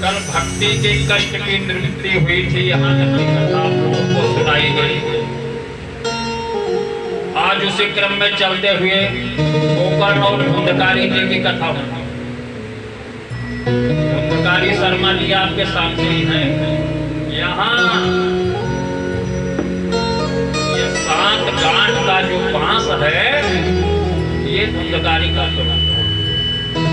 कल भक्ति के कष्ट की निवृत्ति हुई थी, यहाँ की कथा लोगों को सुनाई गई। आज उसी क्रम में चलते हुए गोकर्ण और धुंधकारी जी की कथा होगी। धुंधकारी शर्मा जी आपके सामने ही हैं। यहाँ ये 7 गांठ का जो बांस है, ये धुंधकारी का तोड़ा।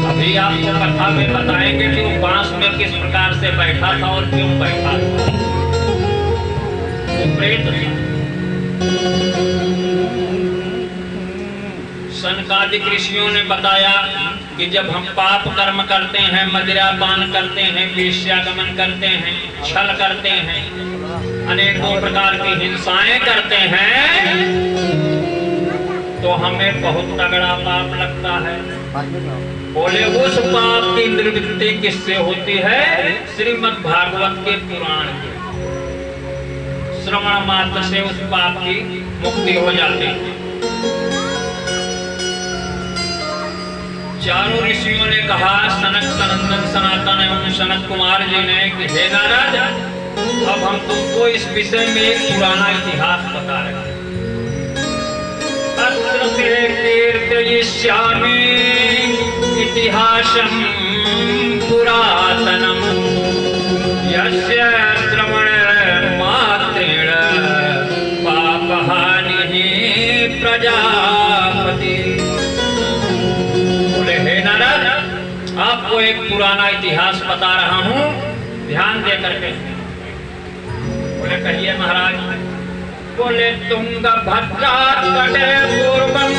अभी आपको कथा में बताएंगे कि वो बांस में किस प्रकार से बैठा था और क्यों बैठा था। वो प्रेत था। सनकादिक ऋषियों ने बताया कि जब हम पाप कर्म करते हैं, मदिरा पान करते हैं, वेश्यागमन करते हैं, छल करते हैं, अनेकों प्रकार की हिंसाएं करते हैं, तो हमें बहुत तगड़ा पाप लगता है। बोले उस पाप की निवृत्ति किससे होती है? श्रीमद् भागवत के पुराण के श्रवण मात्र से उस पाप की मुक्ति हो जाती है। चारों ऋषियों ने कहा, सनक, सनंदन, सनातन एवं सनत कुमार जी ने कि हे नारद, अब हम तुमको इस विषय में एक पुराना इतिहास बता रहे हैं। अत्र ते कीर्तयिष्यामि इतिहासं पुरातनं यस्य श्रवण मात्रेण पापहानिः प्रजापति। बोले हे नारद, आपको एक पुराना इतिहास बता रहा हूँ, ध्यान दे करके। बोले कहिए महाराज। बोले तुंगभद्रा तटे पूर्वं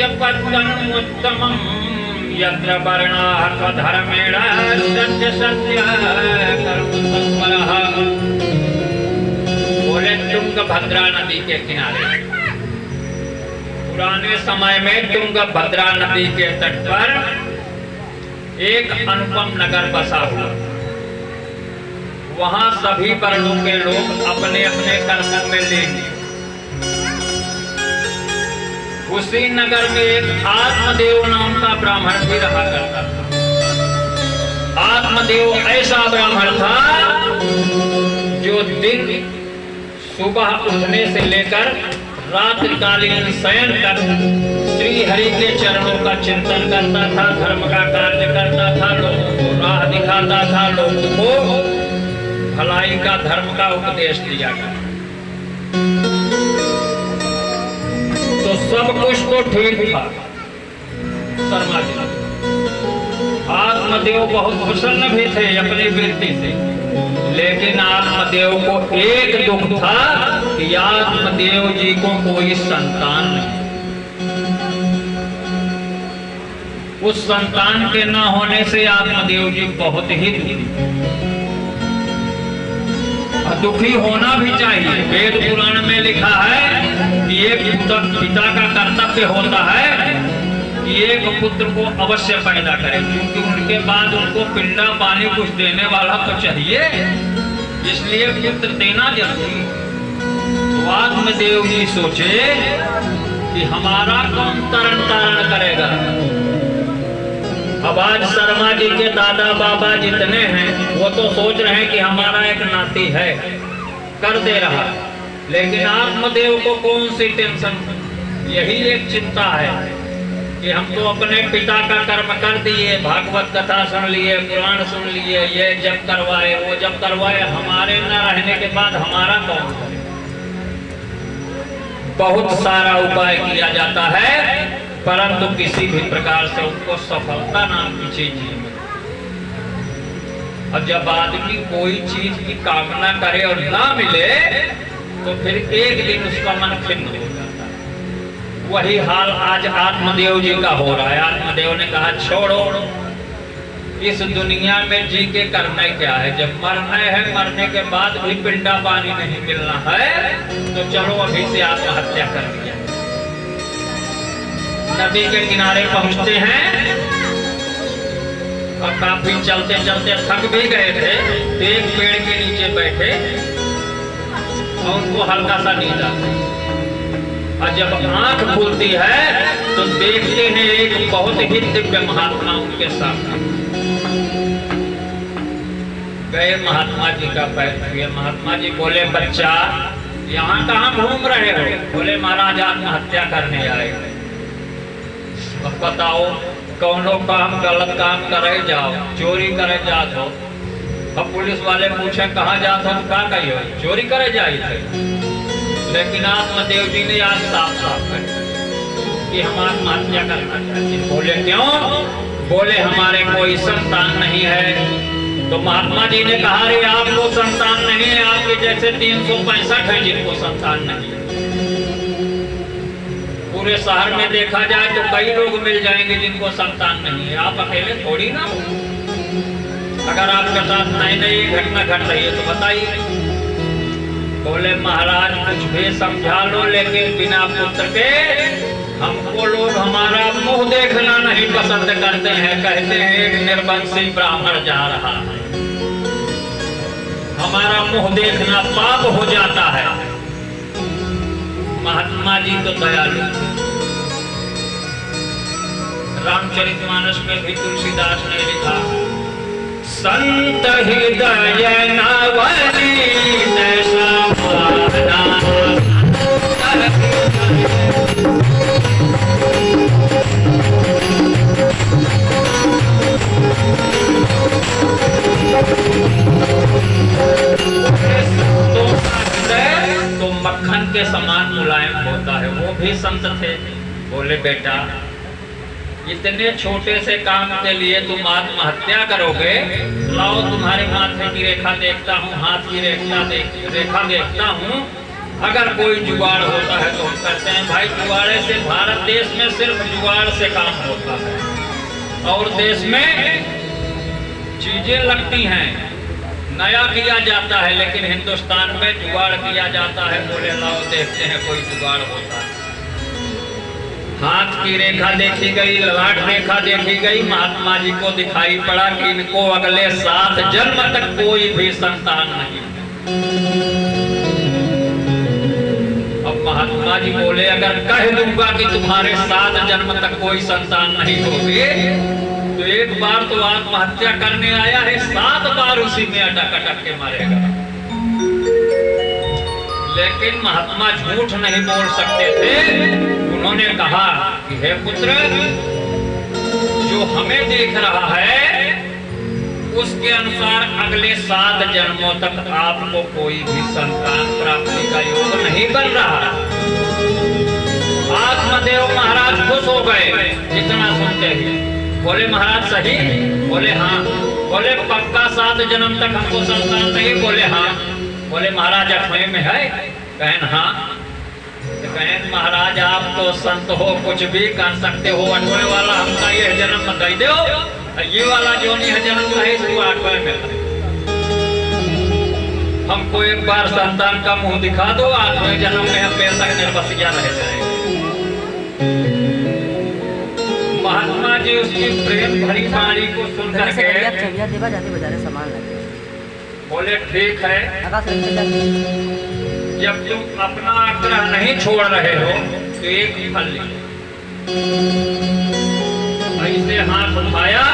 भूत्यपद्ममुत्तमं यत्र वर्णाः स्वधर्मेण सत्य सत्य कर्म तत्परः। बोले तुंगभद्रा नदी के किनारे, पुराने समय में तुंगभद्रा नदी के तट पर एक अनुपम नगर बसा हुआ। वहां सभी वर्णों के लोग अपने अपने कर्मों में लीन। उसी नगर में एक आत्मदेव नाम का ब्राह्मण भी रहा करता था। आत्मदेव ऐसा ब्राह्मण था जो दिन सुबह उठने से लेकर रात्रिकालीन शयन तक श्री हरि के चरणों का चिंतन करता था, धर्म का कार्य करता था, लोगों को राह दिखाता था, लोगों को भलाई का, धर्म का उपदेश दिया गया। तो सब कुछ तो ठीक था शर्मा जी। आत्मदेव बहुत प्रसन्न भी थे अपनी वृत्ति से, लेकिन आत्मदेव को एक दुख था कि आत्मदेव जी को कोई संतान नहीं। उस संतान के न होने से आत्मदेव जी बहुत ही दुखी होना भी चाहिए। वेद पुराण में लिखा है कि एक पिता का कर्तव्य होता है कि एक पुत्र को अवश्य पैदा करे, क्योंकि उनके बाद उनको पिंडा पानी कुछ देने वाला तो चाहिए, इसलिए पुत्र देना जरूरी। तो आत्मदेव जी सोचे कि हमारा कौन तरण तारण करेगा। अब आज शर्मा जी के दादा बाबा जितने हैं वो तो सोच रहे हैं कि हमारा एक नाती है, कर दे रहा, लेकिन आत्मदेव को कौन सी टेंशन? यही एक चिंता है कि हम तो अपने पिता का कर्म कर दिए, भागवत कथा सुन लिए, पुराण सुन लिए, ये जब करवाए वो जब करवाए, हमारे न रहने के बाद हमारा कौन करे? बहुत सारा उपाय किया जाता है, परंतु किसी भी प्रकार से उनको सफलता नाम की चीज नहीं मिलती। और जब आदमी कोई चीज की कामना करे और ना मिले तो फिर एक दिन उसका मन खिन्न हो जाता है। वही हाल आज आत्मदेव जी का हो रहा है। आत्मदेव ने कहा छोड़ो, इस दुनिया में जी के करना क्या है, जब मरना है, मरने के बाद भी पिंडा पानी नहीं मिलना है, तो चलो अभी से आत्महत्या कर लिया। नदी के किनारे पहुंचते हैं और काफी चलते चलते थक भी गए थे, तो एक पेड़ के नीचे बैठे और उनको हल्का सा नींद आती। और जब आंख खुलती है तो देखते हैं एक बहुत ही दिव्य महात्मा उनके सामने गए, महात्मा जी का पैर छुए। महात्मा जी बोले, बच्चा यहाँ कहाँ घूम रहे हो? बोले, महाराज आत्महत्या करने आए। अब बताओ, कौनो काम गलत काम करे जाओ, चोरी करे जात हो। अब पुलिस वाले पूछे कहाँ जात हो तो क्या कहियो, चोरी करे जाए थे। लेकिन आत्मदेव जी ने आज साफ साफ कर कि हम आत्महत्या करना चाहते। बोले, क्यों? बोले, हमारे कोई संतान नहीं है। तो महात्मा जी ने कहा, रे आपको संतान नहीं है, आपके जैसे 365 है जिनको संतान नहीं है। पूरे शहर में देखा जाए तो कई लोग मिल जाएंगे जिनको संतान नहीं है, आप अकेले थोड़ी ना हो। अगर आपके साथ नई नई घटना घट रही है तो बताइए। बोले, महाराज कुछ भी समझा लो, लेकिन बिना पुत्र के हमको लोग हमारा मुंह देखना नहीं पसंद करते हैं। कहते हैं एक निर्वंशी ब्राह्मण जा रहा है, हमारा मुंह देखना पाप हो जाता है। महात्मा जी तो दयालु। रामचरितमानस में भी तुलसीदास ने लिखा, संत हृदय नवनीत समाना। तो मक्खन के समान मुलायम होता है, वो भी संत थे। बोले, बेटा इतने छोटे से काम के लिए तुम आत्महत्या करोगे? लाओ तुम्हारे माथे की रेखा देखता हूँ, हाथ की रेखा देखता हूँ। अगर कोई जुगाड़ होता है तो हम करते हैं। भाई जुगाड़े से भारत देश में सिर्फ जुगाड़ से काम होता है, और देश में चीजें लगती हैं, नया किया जाता है, लेकिन हिंदुस्तान में जुगाड़ किया जाता है। बोले, लाओ देखते हैं कोई जुगाड़ होता है। हाथ की रेखा देखी गई, ललाट रेखा देखी गई। महात्मा जी को दिखाई पड़ा कि इनको अगले 7 जन्म तक कोई भी संतान नहीं। अब महात्मा जी बोले, अगर कह दूंगा कि तुम्हारे 7 जन्म तक कोई संतान नहीं होगी, तो एक बार तो आत्महत्या करने आया है, 7 बार उसी में अटक अटक के मरेगा। लेकिन महात्मा झूठ नहीं बोल सकते थे। उन्होंने कहा कि हे पुत्र, जो हमें देख रहा है उसके अनुसार अगले 7 जन्मों तक आपको कोई भी संतान प्राप्ति का योग नहीं बन रहा। आत्मदेव महाराज खुश हो गए इतना सुनते ही। बोले, महाराज सही? बोले, हाँ। बोले, पक्का 7 जन्म तक हमको संतान नहीं? बोले, हाँ। बोले, महाराज 8वें में है? कहन, हाँ। कहें, महाराज आप तो संत हो, कुछ भी कर सकते हो। 8वें वाला हमका ये जन्म दे दो, ये वाला जो नहीं है जन्म है इसको 8वें में। हमको एक बार संतान का मुंह दिखा दो, 8वें जन्म में हम बेशक निर्वसिया रह जाए। महात्मा जी उसकी प्रेम भरी वाणी को सुन करके बोले, ठीक है, जब तुम अपना आग्रह नहीं छोड़ रहे हो तो एक फल लीजिए। ऐसे हाथ उठाया,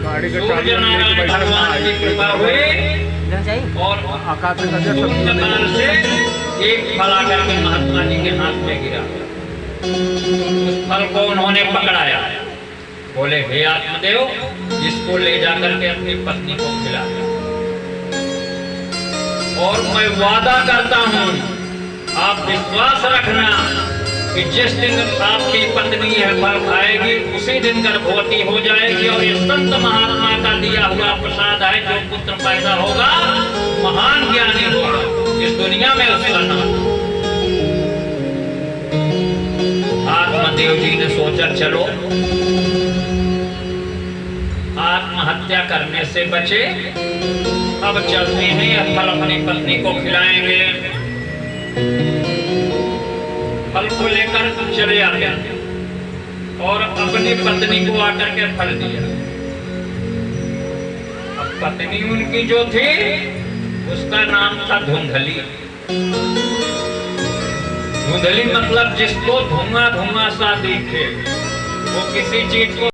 सूर्य नारायण भगवान की कृपा हुई और सूर्यकाल से एक फल आकर के महात्मा जी के हाथ में गिरा। उस फल को उन्होंने पकड़ाया। बोले, हे आत्मदेव, इसको ले जाकर के अपनी पत्नी को खिला। और मैं वादा करता हूँ, आप विश्वास रखना कि जिस दिन आपकी पत्नी यह फल खाएगी उसी दिन गर्भवती हो जाएगी। और ये संत महात्मा का दिया हुआ प्रसाद है, जो पुत्र पैदा होगा महान ज्ञानी होगा, इस दुनिया में उसका नाम। आत्मदेव जी ने सोचा, चलो आत्महत्या करने से बचे, अब चलते हैं, यह फल अपनी पत्नी को खिलाएंगे। फल को लेकर चले आते और अपनी पत्नी को आकर के फल दिया। अब पत्नी उनकी जो थी उसका नाम था धुंधली। धुंधली मतलब जिसको धुआं धुआं सा दिखे। वो किसी चीज को